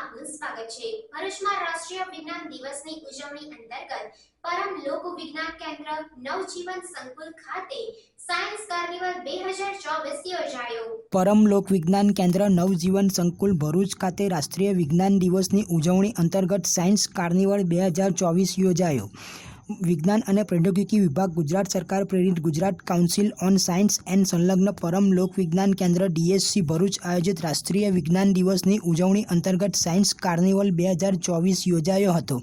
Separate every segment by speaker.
Speaker 1: આપનું સ્વાગત છે। ભરૂચમાં રાષ્ટ્રીય વિજ્ઞાન દિવસની ઉજવણી અંતર્ગત પરમ લોક વિજ્ઞાન કેન્દ્ર નવજીવન સંકુલ ખાતે સાયન્સ કાર્નિવલ 2024 યોજાયો।
Speaker 2: પરમ લોક વિજ્ઞાન કેન્દ્ર નવજીવન સંકુલ ભરૂચ ખાતે રાષ્ટ્રીય વિજ્ઞાન દિવસની ઉજવણી અંતર્ગત સાયન્સ કાર્નિવલ 2024 યોજાયો। વિજ્ઞાન અને પ્રૌદ્યોગિકી વિભાગ, ગુજરાત સરકાર પ્રેરિત Gujarat council on science and સંલગ્ન પરમ લોક વિજ્ઞાન કેન્દ્ર DSC ભરૂચ આયોજિત રાષ્ટ્રીય વિજ્ઞાન દિવસની ઉજવણી અંતર્ગત સાયન્સ કાર્નિવલ 2024 યોજાયો હતો,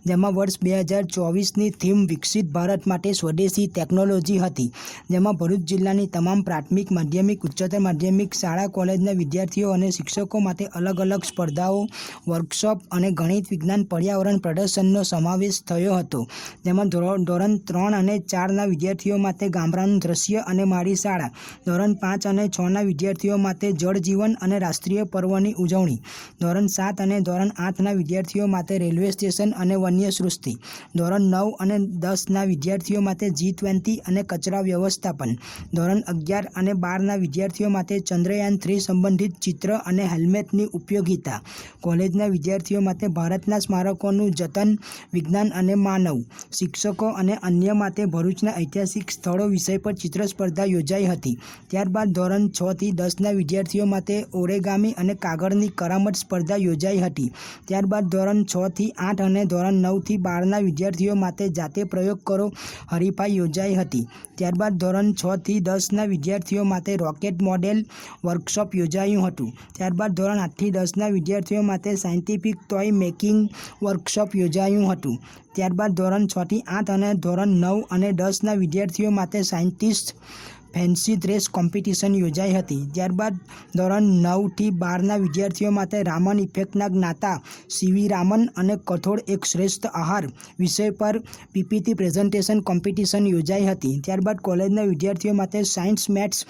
Speaker 2: જેમાં વર્ષ 2024ની થીમ વિકસિત ભારત માટે સ્વદેશી ટેકનોલોજી હતી, જેમાં ભરૂચ જિલ્લાની તમામ પ્રાથમિક, માધ્યમિક, ઉચ્ચતર માધ્યમિક શાળા કોલેજના વિદ્યાર્થીઓ અને શિક્ષકો માટે અલગ અલગ સ્પર્ધાઓ, વર્કશોપ અને ગણિત, વિજ્ઞાન, પર્યાવરણ પ્રદર્શનનો સમાવેશ થયો હતો, જેમાં ધોરણ 3 અને 4ના વિદ્યાર્થીઓ માટે ગામડાનું દ્રશ્ય અને મારી શાળા, ધોરણ 5 અને 6ના વિદ્યાર્થીઓ માટે જળ જીવન અને રાષ્ટ્રીય પર્વની ઉજવણી, ધોરણ 7 અને ધોરણ 8ના વિદ્યાર્થીઓ માટે રેલવે સ્ટેશન અને વન્ય સૃષ્ટિ, ધોરણ 9 અને 10ના વિદ્યાર્થીઓ માટે G20 અને કચરા વ્યવસ્થાપન, ધોરણ 11 અને 12ના વિદ્યાર્થીઓ માટે ચંદ્રયાન 3 સંબંધિત ચિત્ર અને હેલ્મેટની ઉપયોગિતા, કોલેજના વિદ્યાર્થીઓ માટે ભારતના સ્મારકોનું જતન, વિજ્ઞાન અને માનવ, શિક્ષકો અને અન્ય માટે ભરૂચના ઐતિહાસિક સ્થળો વિષય પર ચિત્ર સ્પર્ધા યોજાઈ હતી। ત્યારબાદ ધોરણ 6 થી 10ના વિદ્યાર્થીઓ માટે ઓરેગામી અને કાગળની કરામત સ્પર્ધા યોજાઈ હતી। ત્યારબાદ ધોરણ 6 થી 8 અને ધોરણ 9 થી 12ના વિદ્યાર્થીઓ માટે જાતે પ્રયોગ કરો હરીફાઈ યોજાઈ હતી। ત્યારબાદ ધોરણ 6 થી 10ના વિદ્યાર્થીઓ માટે રોકેટ મોડેલ વર્કશોપ યોજાયું હતું। ત્યારબાદ ધોરણ 8 થી 10ના વિદ્યાર્થીઓ માટે સાયન્ટિફિક ટોય મેકિંગ વર્કશોપ યોજાયું હતું। ત્યારબાદ ધોરણ 6 થી 8 અને ધોરણ 9 અને 10ના વિદ્યાર્થીઓ માટે સાયન્ટિસ્ટ ફેન્સી ડ્રેસ કોમ્પિટિશન યોજાઈ હતી। ત્યારબાદ ધોરણ 9 થી 12ના વિદ્યાર્થીઓ માટે રામન ઇફેક્ટના જ્ઞાતા સીવી રામન અને કઠોળ એક શ્રેષ્ઠ આહાર વિષય પર PPT પ્રેઝન્ટેશન કોમ્પિટિશન યોજાઈ હતી। ત્યારબાદ કોલેજના વિદ્યાર્થીઓ માટે science maths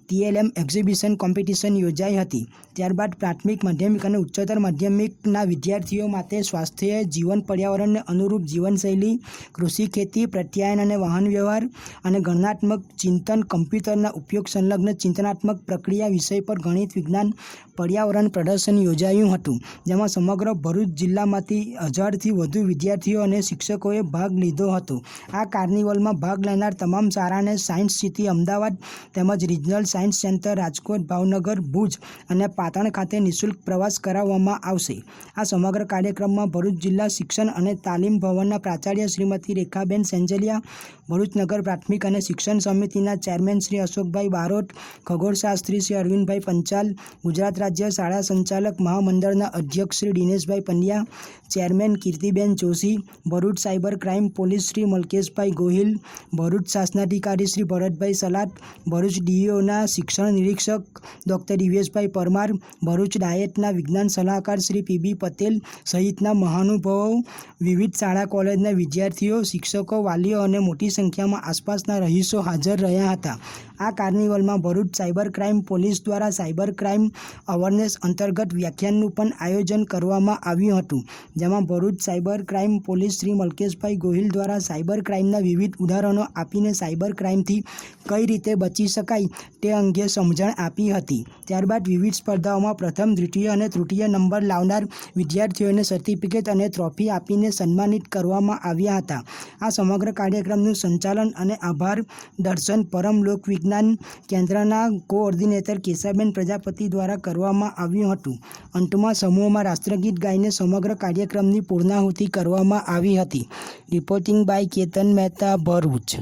Speaker 2: TLM exhibition competition યોજાઈ હતી। ત્યારબાદ પ્રાથમિક, માધ્યમિક અને ઉચ્ચતર માધ્યમિકના વિદ્યાર્થીઓ માટે સ્વાસ્થ્ય, જીવન, પર્યાવરણને અનુરૂપ જીવનશૈલી, કૃષિ, ખેતી, પ્રત્યાયન અને વાહન વ્યવહાર અને ગણનાત્મક ચિંતન, કમ્પ્યુટરના ઉપયોગ સંલગ્ન ચિંતનાત્મક પ્રક્રિયા વિષય પર ગણિત, વિજ્ઞાન, પર્યાવરણ પ્રદર્શન યોજાયું હતું, જેમાં સમગ્ર ભરૂચ જિલ્લામાંથી 1000થી વધુ વિદ્યાર્થીઓ અને શિક્ષકોએ ભાગ લીધો હતો। આ કાર્નિવલમાં ભાગ લેનાર તમામ શાળાને સાયન્સ સિટી અમદાવાદ તેમજ regional science centre Rajkot, Bhavnagar, Bhuj અને પાટણ ખાતે નિઃશુલ્ક પ્રવાસ કરાવવામાં આવશે। આ સમગ્ર કાર્યક્રમમાં ભરૂચ જિલ્લા શિક્ષણ અને તાલીમ ભવનના પ્રાચાર્ય શ્રીમતી રેખાબેન સેંજલિયા, ભરૂચ નગર પ્રાથમિક અને શિક્ષણ સમિતિના ચેરમેન શ્રી અશોકભાઈ બારોટ, ખગોળશાસ્ત્રી શ્રી અરવિંદભાઈ પંચાલ, ગુજરાત રાજ્ય શાળા સંચાલક મહામંડળના અધ્યક્ષ Shri Dineshbhai Pandya, chairman Kirtiben Joshi, Bharuch cyber crime police Shri Malkeshbhai Gohil, Bharuch શાસનાધિકારી શ્રી ભરતભાઈ સલાટ, ભરૂચ DEOના શિક્ષણ નિરીક્ષક ડૉક્ટર દિવ્યેશભાઈ પરમાર, ભરૂચ ડાયેટના વિજ્ઞાન સલાહકાર શ્રી PB પટેલ સહિતના મહાનુભાવો, વિવિધ શાળા કોલેજના વિદ્યાર્થીઓ, શિક્ષકો, વાલીઓ અને મોટી સંખ્યામાં આસપાસના રહીશો હાજર રહ્યા હતા। આ કાર્નિવલમાં ભરૂચ સાયબર ક્રાઇમ પોલીસ દ્વારા સાયબર ક્રાઇમ અવેરનેસ અંતર્ગત વ્યાખ્યાનનું પણ આયોજન કરવામાં આવ્યું હતું, જેમાં Bharuch cyber crime police Shri Malkeshbhai Gohil દ્વારા સાયબર ક્રાઇમના વિવિધ ઉદાહરણો આપીને સાયબર ક્રાઇમથી કઈ રીતે બચી શકાય તે અંગે સમજણ આપી હતી। ત્યારબાદ વિવિધ સ્પર્ધાઓમાં પ્રથમ, દ્વિતીય અને તૃતીય નંબર લાવનાર વિદ્યાર્થીઓને સર્ટિફિકેટ અને ટ્રોફી આપીને સન્માનિત કરવામાં આવ્યા હતા। આ સમગ્ર કાર્યક્રમનું સંચાલન અને આભાર દર્શન પરમ લોક વિજ્ઞાન કેન્દ્રના કોઓર્ડિનેટર કેશાબેન પ્રજાપતિ દ્વારા કરવામાં આવ્યું હતું। અંતમાં સમૂહમાં રાષ્ટ્રગીત ગાઈને સમગ્ર કાર્યક્રમની પૂર્ણાહુતિ કરવામાં આવી હતી। Reporting by Ketan Mehta, Bharuch.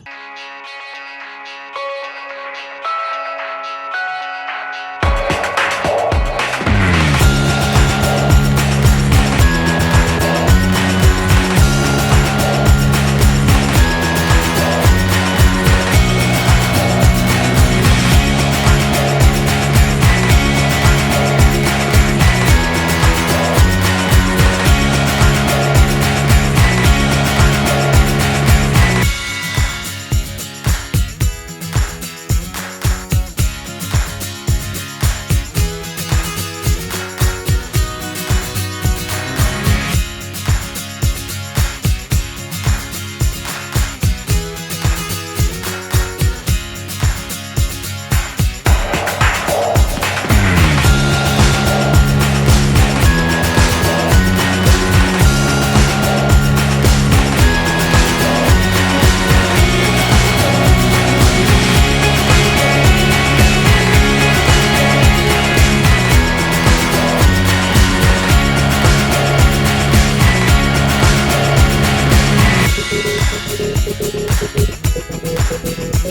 Speaker 3: Thank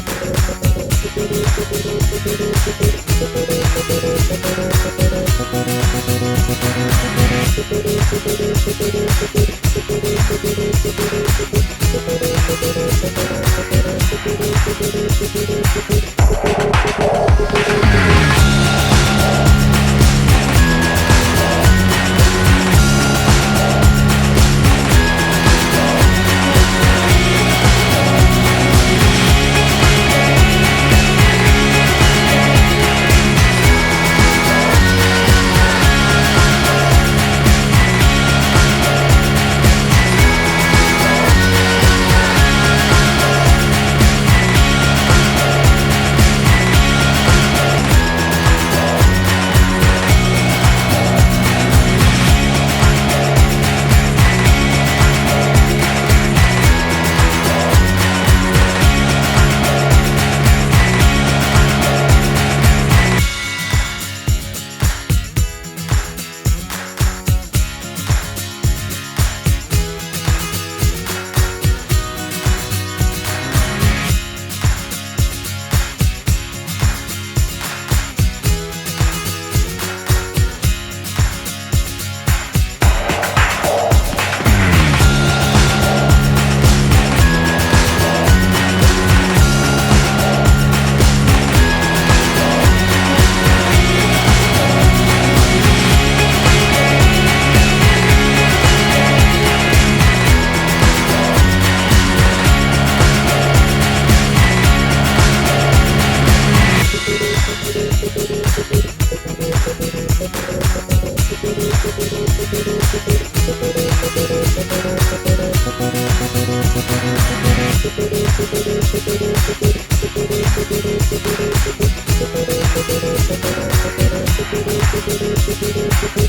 Speaker 3: you.